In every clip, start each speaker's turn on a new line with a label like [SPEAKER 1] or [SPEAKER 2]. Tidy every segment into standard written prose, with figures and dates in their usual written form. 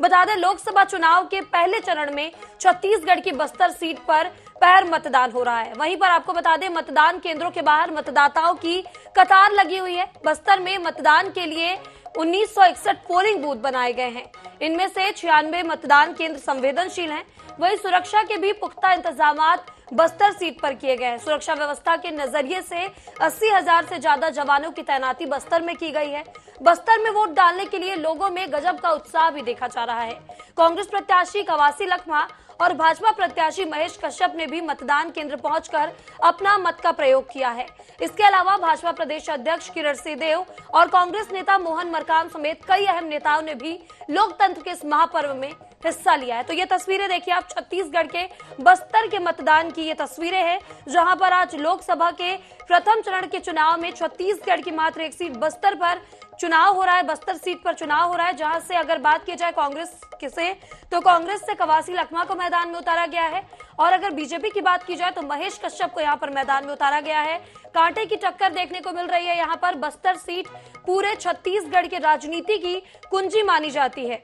[SPEAKER 1] बता दें, लोकसभा चुनाव के पहले चरण में छत्तीसगढ़ की बस्तर सीट पर पैर मतदान हो रहा है। वहीं पर आपको बता दें, मतदान केंद्रों के बाहर मतदाताओं की कतार लगी हुई है। बस्तर में मतदान के लिए 1961 पोलिंग बूथ बनाए गए हैं। इनमें से 96 मतदान केंद्र संवेदनशील हैं। वहीं सुरक्षा के भी पुख्ता इंतजामात बस्तर सीट पर किए गए हैं। सुरक्षा व्यवस्था के नजरिए से 80,000 से ज्यादा जवानों की तैनाती बस्तर में की गई है। बस्तर में वोट डालने के लिए लोगों में गजब का उत्साह भी देखा जा रहा है। कांग्रेस प्रत्याशी कवासी लखमा और भाजपा प्रत्याशी महेश कश्यप ने भी मतदान केंद्र पहुंचकर अपना मत का प्रयोग किया है। इसके अलावा भाजपा प्रदेश अध्यक्ष किरण सिंहदेव और कांग्रेस नेता मोहन मरकाम समेत कई अहम नेताओं ने भी लोकतंत्र के इस महापर्व में हिस्सा लिया है। तो ये तस्वीरें देखिए आप, छत्तीसगढ़ के बस्तर के मतदान की ये तस्वीरें हैं, जहां पर आज लोकसभा के प्रथम चरण के चुनाव में छत्तीसगढ़ की मात्र एक सीट बस्तर पर चुनाव हो रहा है। बस्तर सीट पर चुनाव हो रहा है, जहां से अगर बात की जाए कांग्रेस से, तो कांग्रेस से कवासी लखमा को मैदान में उतारा गया है और अगर बीजेपी की बात की जाए तो महेश कश्यप को यहां पर मैदान में उतारा गया है। कांटे की टक्कर देखने को मिल रही है यहां पर। बस्तर सीट पूरे छत्तीसगढ़ के राजनीति की कुंजी मानी जाती है।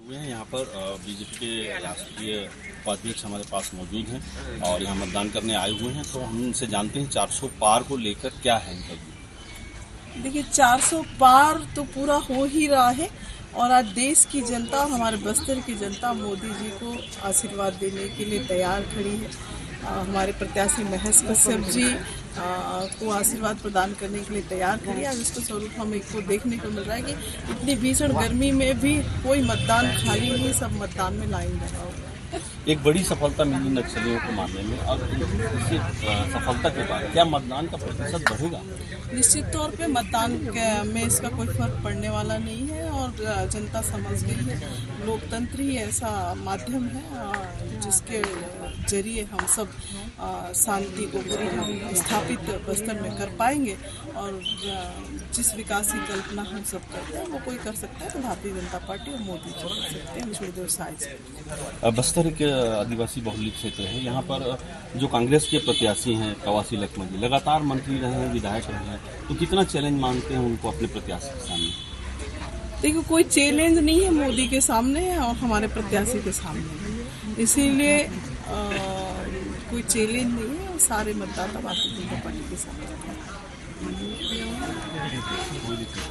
[SPEAKER 2] यहाँ पर बीजेपी के राष्ट्रीय उपाध्यक्ष हमारे पास मौजूद हैं और यहाँ मतदान करने आए हुए हैं, तो हम उनसे जानते हैं 400 पार को लेकर क्या है इनका व्यू।
[SPEAKER 3] देखिए, 400 पार तो पूरा हो ही रहा है और आज देश की जनता, हमारे बस्तर की जनता मोदी जी को आशीर्वाद देने के लिए तैयार खड़ी है। हमारे प्रत्याशी महेश कश्यप जी को आशीर्वाद प्रदान करने के लिए तैयार खड़ी है। इसका स्वरूप हमें को देखने को मिल रहा है कि इतनी भीषण गर्मी में भी कोई मतदान खाली नहीं, सब मतदान में लाइन लगा हुआ है।
[SPEAKER 2] एक बड़ी सफलता मिली नक्सलियों को मारने में, और इस सफलता के बाद क्या मतदान का प्रतिशत बढ़ेगा?
[SPEAKER 3] निश्चित तौर पे मतदान में इसका कोई फर्क पड़ने वाला नहीं है और जनता समझ गई है। लोकतंत्र ही ऐसा माध्यम है जिसके जरिए हम सब शांति को पूरी स्थापित बस्तर में कर पाएंगे और जिस विकास की कल्पना हम सब करते हैं वो कोई कर सकता है तो भारतीय जनता पार्टी और मोदी जी कर सकते हैं विष्णुदेव साय से।
[SPEAKER 2] बस्तर एक आदिवासी बहुल्य क्षेत्र है, यहाँ पर जो कांग्रेस के प्रत्याशी हैं कवासी लखमा जी लगातार मंत्री रहे हैं, विधायक रहे हैं, तो कितना चैलेंज मानते हैं उनको अपने प्रत्याशी के सामने?
[SPEAKER 3] देखिए, कोई चैलेंज नहीं है मोदी के सामने और हमारे प्रत्याशी के सामने, इसीलिए कोई चैलेंज नहीं है। सारे मतदाता भारतीय जनता पार्टी के सामने।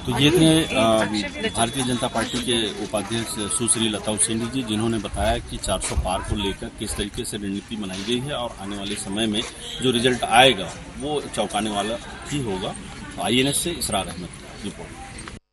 [SPEAKER 2] तो ये थे भारतीय जनता पार्टी के उपाध्यक्ष सुश्री लता उसेंडी जी, जिन्होंने बताया कि 400 पार को लेकर किस तरीके से रणनीति बनाई गई है और आने वाले समय में जो रिजल्ट आएगा वो चौंकाने वाला ही होगा। INS से इसरार अहमद रिपोर्ट।